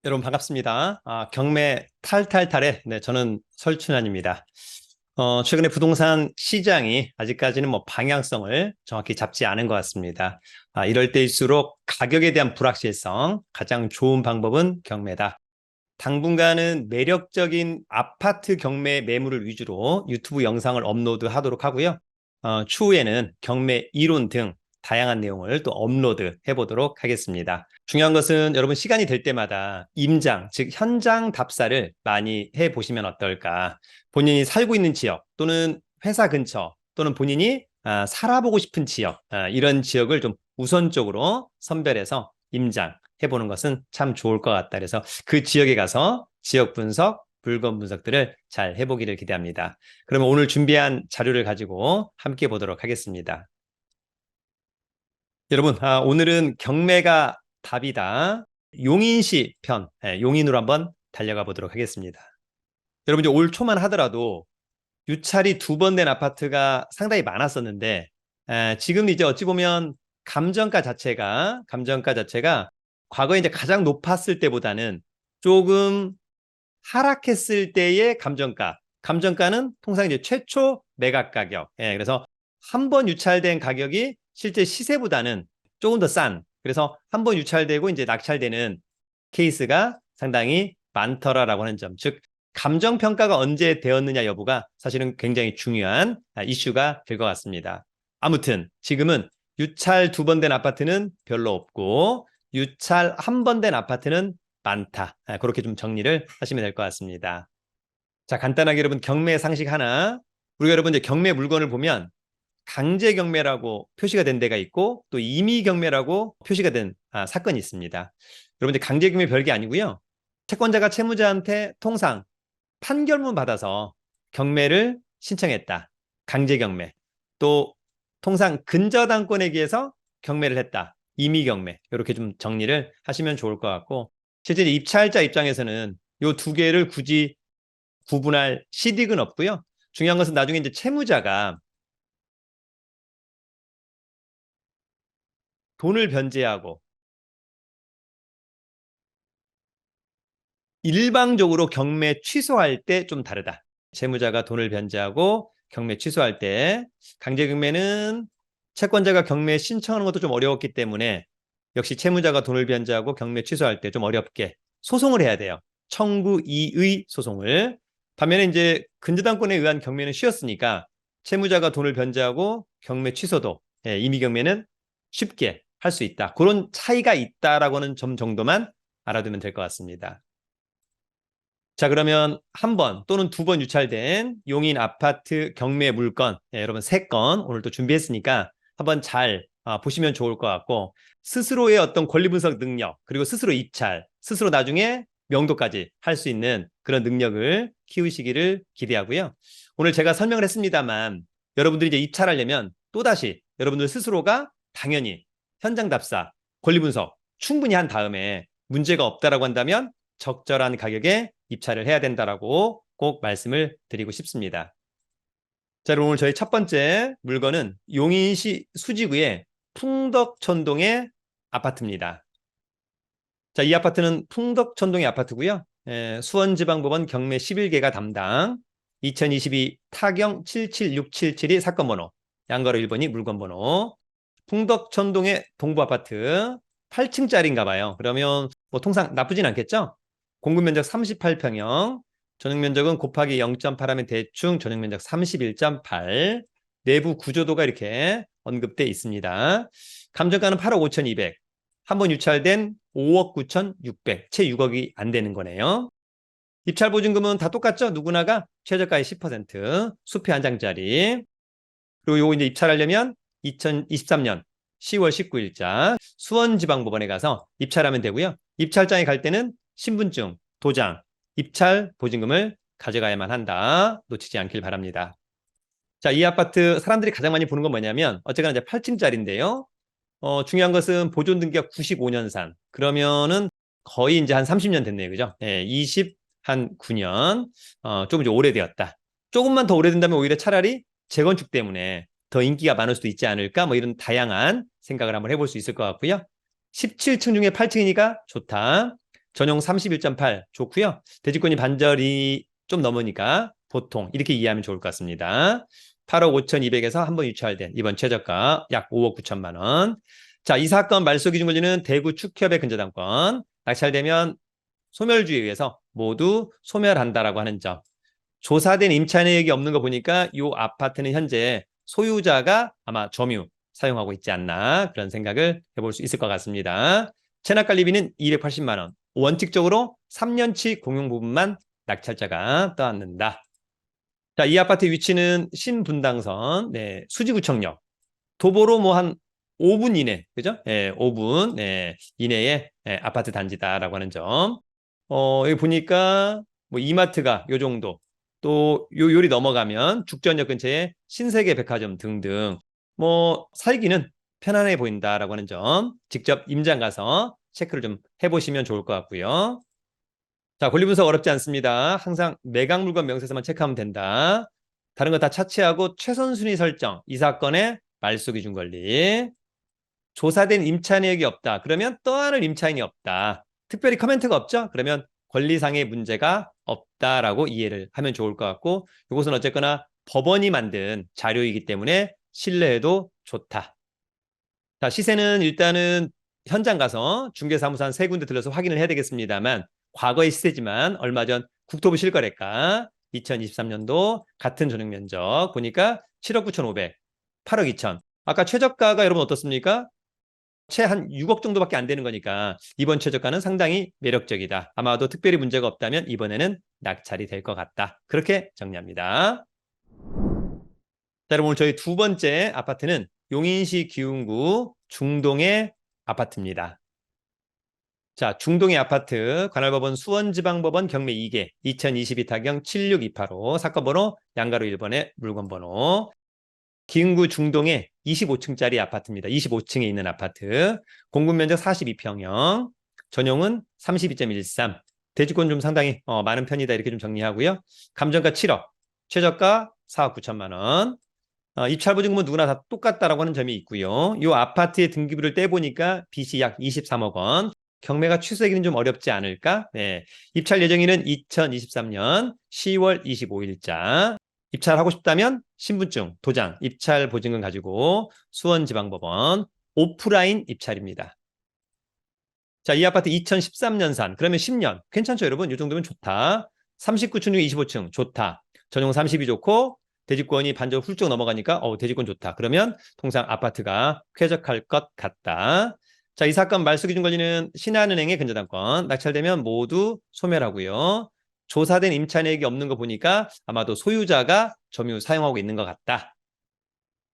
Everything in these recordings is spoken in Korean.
여러분 반갑습니다. 경매 탈탈탈의 저는 설춘환입니다. 최근에 부동산 시장이 아직까지는 방향성을 정확히 잡지 않은 것 같습니다. 이럴 때일수록 가격에 대한 불확실성, 가장 좋은 방법은 경매다. 당분간은 매력적인 아파트 경매 매물을 위주로 유튜브 영상을 업로드하도록 하고요. 추후에는 경매 이론 등 다양한 내용을 또 업로드 해보도록 하겠습니다. 중요한 것은 여러분 시간이 될 때마다 임장, 즉 현장 답사를 많이 해보시면 어떨까. 본인이 살고 있는 지역 또는 회사 근처 또는 본인이 살아보고 싶은 지역, 이런 지역을 좀 우선적으로 선별해서 임장 해보는 것은 참 좋을 것 같다. 그래서 그 지역에 가서 지역 분석, 물건 분석들을 잘 해보기를 기대합니다. 그러면 오늘 준비한 자료를 가지고 함께 보도록 하겠습니다. 여러분, 오늘은 경매가 답이다. 용인시 편, 용인으로 한번 달려가 보도록 하겠습니다. 여러분, 이제 올 초만 하더라도 유찰이 2번 된 아파트가 상당히 많았었는데, 지금 이제 어찌 보면 감정가 자체가 과거에 이제 가장 높았을 때보다는 조금 하락했을 때의 감정가는 통상 이제 최초 매각 가격. 그래서 한 번 유찰된 가격이 실제 시세보다는 조금 더 싼. 그래서 한 번 유찰되고 이제 낙찰되는 케이스가 상당히 많더라라고 하는 점. 즉, 감정평가가 언제 되었느냐 여부가 사실은 굉장히 중요한 이슈가 될 것 같습니다. 아무튼 지금은 유찰 2번 된 아파트는 별로 없고 유찰 1번 된 아파트는 많다. 그렇게 좀 정리를 하시면 될 것 같습니다. 자, 간단하게 여러분 경매 상식 하나. 우리가 여러분 이제 경매 물건을 보면 강제 경매라고 표시가 된 데가 있고 또 임의 경매라고 표시가 된 사건이 있습니다. 여러분 이제 강제 경매 별게 아니고요. 채권자가 채무자한테 통상 판결문 받아서 경매를 신청했다. 강제 경매. 또 통상 근저당권에 의해서 경매를 했다. 임의 경매. 이렇게 좀 정리를 하시면 좋을 것 같고 실제 입찰자 입장에서는 이 두 개를 굳이 구분할 시딕은 없고요. 중요한 것은 나중에 이제 채무자가 돈을 변제하고 일방적으로 경매 취소할 때 좀 다르다. 채무자가 돈을 변제하고 경매 취소할 때 강제 경매는 채권자가 경매 신청하는 것도 좀 어려웠기 때문에 역시 채무자가 돈을 변제하고 경매 취소할 때 좀 어렵게 소송을 해야 돼요. 청구 이의 소송을. 반면에 이제 근저당권에 의한 경매는 쉬웠으니까 채무자가 돈을 변제하고 경매 취소도 임의 경매는 쉽게 할 수 있다. 그런 차이가 있다라고는 점 정도만 알아두면 될 것 같습니다. 자, 그러면 한 번 또는 2번 유찰된 용인 아파트 경매 물건, 여러분 3건 오늘 또 준비했으니까 한번 잘 보시면 좋을 것 같고 스스로의 어떤 권리 분석 능력 그리고 스스로 입찰, 스스로 나중에 명도까지 할 수 있는 그런 능력을 키우시기를 기대하고요. 오늘 제가 설명을 했습니다만 여러분들이 이제 입찰하려면 또다시 여러분들 스스로가 당연히 현장 답사, 권리 분석 충분히 한 다음에 문제가 없다라고 한다면 적절한 가격에 입찰을 해야 된다라고 꼭 말씀을 드리고 싶습니다. 자, 오늘 저희 첫 번째 물건은 용인시 수지구의 풍덕천동의 아파트입니다. 자, 이 아파트는 풍덕천동의 아파트고요. 수원지방법원 경매 11개가 담당 2022 타경 77677이 사건 번호, 양가로 1번이 물건 번호. 풍덕천동의 동부 아파트 8층짜리인가 봐요. 그러면 통상 나쁘진 않겠죠? 공급 면적 38평형, 전용 면적은 곱하기 0.8하면 대충 전용 면적 31.8, 내부 구조도가 이렇게 언급돼 있습니다. 감정가는 8억 5,200, 한번 유찰된 5억 9,600, 채 6억이 안 되는 거네요. 입찰 보증금은 다 똑같죠? 누구나가 최저가의 10%, 수표 한 장짜리. 그리고 요거 이제 입찰하려면 2023년 10월 19일자 수원지방법원에 가서 입찰하면 되고요. 입찰장에 갈 때는 신분증, 도장, 입찰 보증금을 가져가야만 한다. 놓치지 않길 바랍니다. 자, 이 아파트 사람들이 가장 많이 보는 건 뭐냐면 어쨌거나 이제 8층짜리인데요. 중요한 것은 보존 등기가 95년산. 그러면은 거의 이제 한 30년 됐네요. 그죠? 9년. 조금 이제 오래되었다. 조금만 더 오래된다면 오히려 차라리 재건축 때문에 더 인기가 많을 수도 있지 않을까? 뭐 이런 다양한 생각을 한번 해볼 수 있을 것 같고요. 17층 중에 8층이니까 좋다. 전용 31.8 좋고요. 대지권이 반절이 좀 넘으니까 보통 이렇게 이해하면 좋을 것 같습니다. 8억 5,200에서 한번 유찰된 이번 최저가 약 5억 9천만 원. 자, 이 사건 말소 기준 권리는 대구 축협의 근저당권. 낙찰되면 소멸주의에 의해서 모두 소멸한다라고 하는 점. 조사된 임차 내역이 없는 거 보니까 이 아파트는 현재 소유자가 아마 점유 사용하고 있지 않나 그런 생각을 해볼 수 있을 것 같습니다. 체납관리비는 280만 원. 원칙적으로 3년치 공용 부분만 낙찰자가 떠안는다. 자, 이 아파트 위치는 신분당선, 네, 수지구청역. 도보로 뭐 한 5분 이내, 그죠? 네, 5분 이내에 아파트 단지다라고 하는 점. 여기 보니까 뭐 이마트가 요 정도. 또 요리 넘어가면 죽전역 근처에 신세계 백화점 등등. 뭐 살기는 편안해 보인다라고 하는 점. 직접 임장 가서 체크를 좀 해보시면 좋을 것 같고요. 자, 권리 분석 어렵지 않습니다. 항상 매각 물건 명세서만 체크하면 된다. 다른 거 다 차치하고 최선순위 설정. 이 사건의 말소 기준 권리. 조사된 임차 내역이 없다. 그러면 떠안을 임차인이 없다. 특별히 커멘트가 없죠? 그러면 권리상의 문제가 없다라고 이해를 하면 좋을 것 같고 이것은 어쨌거나 법원이 만든 자료이기 때문에 신뢰해도 좋다. 자, 시세는 일단은 현장 가서 중개사무소 한 3군데 들러서 확인을 해야 되겠습니다만 과거의 시세지만 얼마 전 국토부 실거래가 2023년도 같은 전용 면적 보니까 7억 9,500, 8억 2천. 아까 최저가가 여러분 어떻습니까? 채 한 6억 정도밖에 안 되는 거니까 이번 최저가는 상당히 매력적이다. 아마도 특별히 문제가 없다면 이번에는 낙찰이 될 것 같다. 그렇게 정리합니다. 자, 여러분 오늘 저희 두 번째 아파트는 용인시 기흥구 중동의 아파트입니다. 자, 중동의 아파트 관할법원 수원지방법원 경매 2개 2022 타경 76285 사건번호 양가로 1번의 물건번호 기흥구 중동의 25층짜리 아파트입니다. 25층에 있는 아파트 공급면적 42평형 전용은 32.13 대지권 좀 상당히 많은 편이다 이렇게 좀 정리하고요. 감정가 7억 최저가 4억 9천만 원 입찰 보증금은 누구나 다 똑같다라고 하는 점이 있고요. 이 아파트의 등기부를 떼보니까 빚이 약 23억 원. 경매가 취소되기는 좀 어렵지 않을까? 네. 입찰 예정일은 2023년 10월 25일자. 입찰하고 싶다면 신분증, 도장, 입찰 보증금 가지고 수원지방법원 오프라인 입찰입니다. 자, 이 아파트 2013년산. 그러면 10년. 괜찮죠, 여러분? 이 정도면 좋다. 39층 중에 25층 좋다. 전용 30이 좋고 대지권이 반절 훌쩍 넘어가니까 대지권 좋다. 그러면 통상 아파트가 쾌적할 것 같다. 자, 이 사건 말소 기준 권리는 신한은행의 근저당권 낙찰되면 모두 소멸하고요. 조사된 임차 내역이 없는 거 보니까 아마도 소유자가 점유 사용하고 있는 것 같다.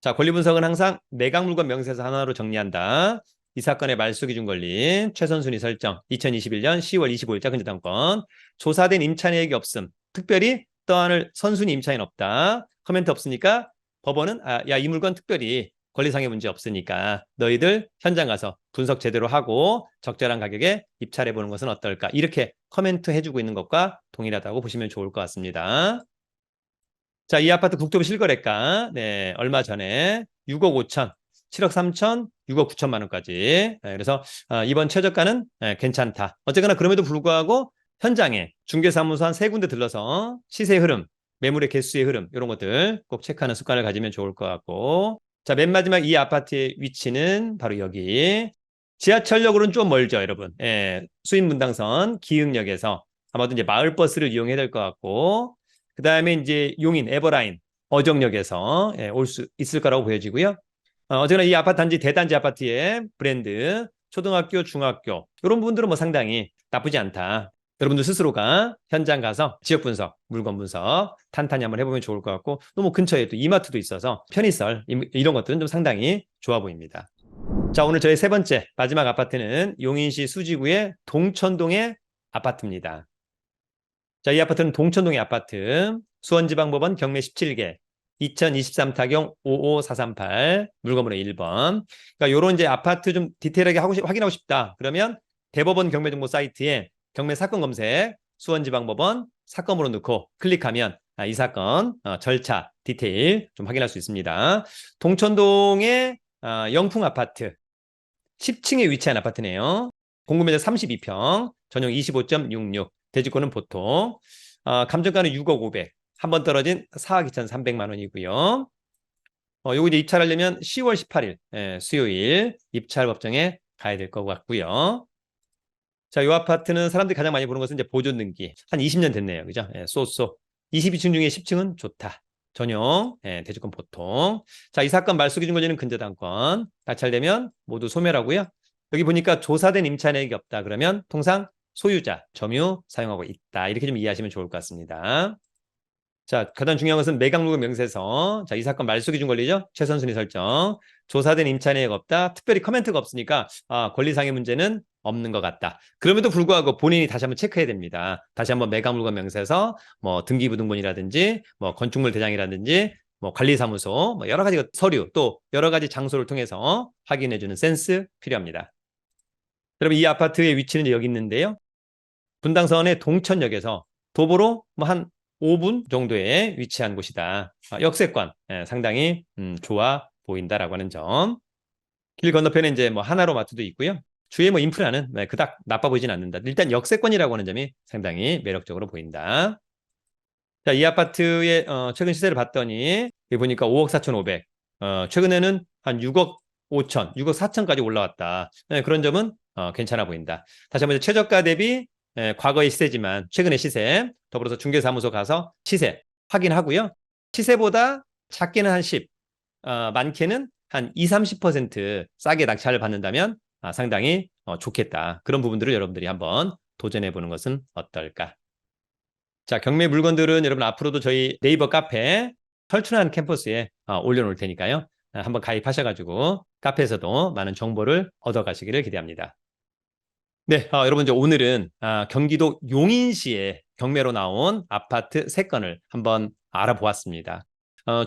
자, 권리 분석은 항상 매각 물건 명세서 하나로 정리한다. 이 사건의 말소 기준 권리 최선순위 설정 2021년 10월 25일자 근저당권 조사된 임차 내역이 없음. 특별히 떠안을 선순위 임차인 없다. 코멘트 없으니까 법원은 야, 이 물건 특별히 권리상의 문제 없으니까 너희들 현장 가서 분석 제대로 하고 적절한 가격에 입찰해 보는 것은 어떨까? 이렇게 코멘트 해주고 있는 것과 동일하다고 보시면 좋을 것 같습니다. 자, 이 아파트 국토부 실거래가 네, 얼마 전에 6억 5천, 7억 3천, 6억 9천만 원까지. 네, 그래서 이번 최저가는 괜찮다. 어쨌거나 그럼에도 불구하고 현장에 중개사무소 한 3군데 들러서 시세 흐름, 매물의 개수의 흐름 이런 것들 꼭 체크하는 습관을 가지면 좋을 것 같고 자, 맨 마지막 이 아파트의 위치는 바로 여기 지하철역으로는 좀 멀죠, 여러분. 예, 수인분당선 기흥역에서 아마도 이제 마을버스를 이용해야 될 것 같고 그 다음에 이제 용인 에버라인 어정역에서 올 수 있을 거라고 보여지고요. 어쨌거나 이 아파트 단지 대단지 아파트의 브랜드 초등학교, 중학교 이런 부분들은 뭐 상당히 나쁘지 않다. 여러분들 스스로가 현장 가서 지역 분석, 물건 분석 탄탄히 한번 해보면 좋을 것 같고 또 뭐 근처에 또 이마트도 있어서 편의설 이런 것들은 좀 상당히 좋아 보입니다. 자, 오늘 저희 세 번째 마지막 아파트는 용인시 수지구의 동천동의 아파트입니다. 자, 이 아파트는 동천동의 아파트 수원지방법원 경매 17개 2023 타경 55438 물건번호 1번. 그러니까 이런 이제 아파트 좀 디테일하게 확인하고 싶다. 그러면 대법원 경매정보 사이트에 경매 사건 검색 수원지방법원 사건번호 넣고 클릭하면 이 사건 절차 디테일 좀 확인할 수 있습니다. 동천동의 영풍 아파트 10층에 위치한 아파트네요. 공급면적 32평, 전용 25.66, 대지권은 보통, 감정가는 6억 500, 한 번 떨어진 4억 2,300만 원이고요. 요거 이제 입찰하려면 10월 18일, 수요일 입찰 법정에 가야 될 것 같고요. 자, 이 아파트는 사람들이 가장 많이 보는 것은 이제 보존 등기. 한 20년 됐네요. 그죠? 쏘쏘. 22층 중에 10층은 좋다. 전용, 대지권 보통. 자, 이 사건 말소 기준 권리는 근저당권. 낙찰되면 모두 소멸하고요. 여기 보니까 조사된 임차내역이 없다. 그러면 통상 소유자, 점유 사용하고 있다. 이렇게 좀 이해하시면 좋을 것 같습니다. 자, 가장 중요한 것은 매각물건 명세서. 자, 이 사건 말소 기준 권리죠. 최선순위 설정. 조사된 임차내역 없다. 특별히 커멘트가 없으니까 권리상의 문제는 없는 것 같다. 그럼에도 불구하고 본인이 다시 한번 체크해야 됩니다. 다시 한번 매각물건 명세서, 뭐 등기부등본이라든지, 뭐 건축물 대장이라든지, 뭐 관리사무소, 뭐 여러 가지 서류, 또 여러 가지 장소를 통해서 확인해주는 센스 필요합니다. 여러분, 이 아파트의 위치는 여기 있는데요. 분당선의 동천역에서 도보로 뭐 한 5분 정도에 위치한 곳이다. 역세권 상당히 좋아 보인다라고 하는 점. 길 건너편에 이제 뭐 하나로마트도 있고요. 주위에 뭐 인프라는 그닥 나빠 보이진 않는다. 일단 역세권이라고 하는 점이 상당히 매력적으로 보인다. 자, 이 아파트의 최근 시세를 봤더니 여기 보니까 5억 4,500. 최근에는 한 6억 5천, 6억 4천까지 올라왔다. 그런 점은 괜찮아 보인다. 다시 한번 최저가 대비 과거의 시세지만 최근의 시세, 더불어서 중개사무소 가서 시세 확인하고요. 시세보다 작게는 한 10, 많게는 한 20, 30% 싸게 낙찰을 받는다면 상당히 좋겠다. 그런 부분들을 여러분들이 한번 도전해 보는 것은 어떨까? 자, 경매 물건들은 여러분 앞으로도 저희 네이버 카페 설춘한 캠퍼스에 올려놓을 테니까요. 한번 가입하셔가지고 카페에서도 많은 정보를 얻어가시기를 기대합니다. 네, 여러분 이제 오늘은 경기도 용인시에 경매로 나온 아파트 3건을 한번 알아보았습니다.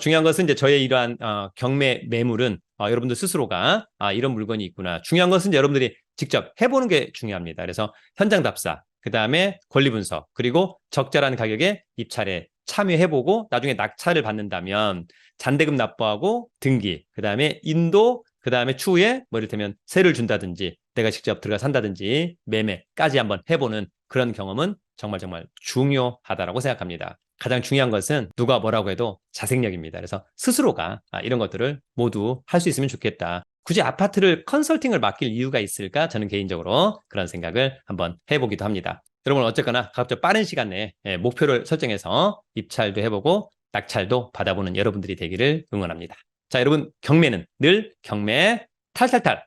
중요한 것은 이제 저의 이러한 경매 매물은 여러분들 스스로가 이런 물건이 있구나. 중요한 것은 이제 여러분들이 직접 해보는 게 중요합니다. 그래서 현장 답사, 그 다음에 권리 분석, 그리고 적절한 가격에 입찰에 참여해보고 나중에 낙찰을 받는다면 잔대금 납부하고 등기, 그 다음에 인도, 그 다음에 추후에 뭐 이를테면 세를 준다든지 내가 직접 들어가 산다든지 매매까지 한번 해보는 그런 경험은 정말 중요하다라고 생각합니다. 가장 중요한 것은 누가 뭐라고 해도 자생력입니다. 그래서 스스로가 이런 것들을 모두 할 수 있으면 좋겠다. 굳이 아파트를 컨설팅을 맡길 이유가 있을까? 저는 개인적으로 그런 생각을 한번 해보기도 합니다. 여러분 어쨌거나 각자 빠른 시간 내에 목표를 설정해서 입찰도 해보고 낙찰도 받아보는 여러분들이 되기를 응원합니다. 자, 여러분 경매는 늘 경매 탈탈탈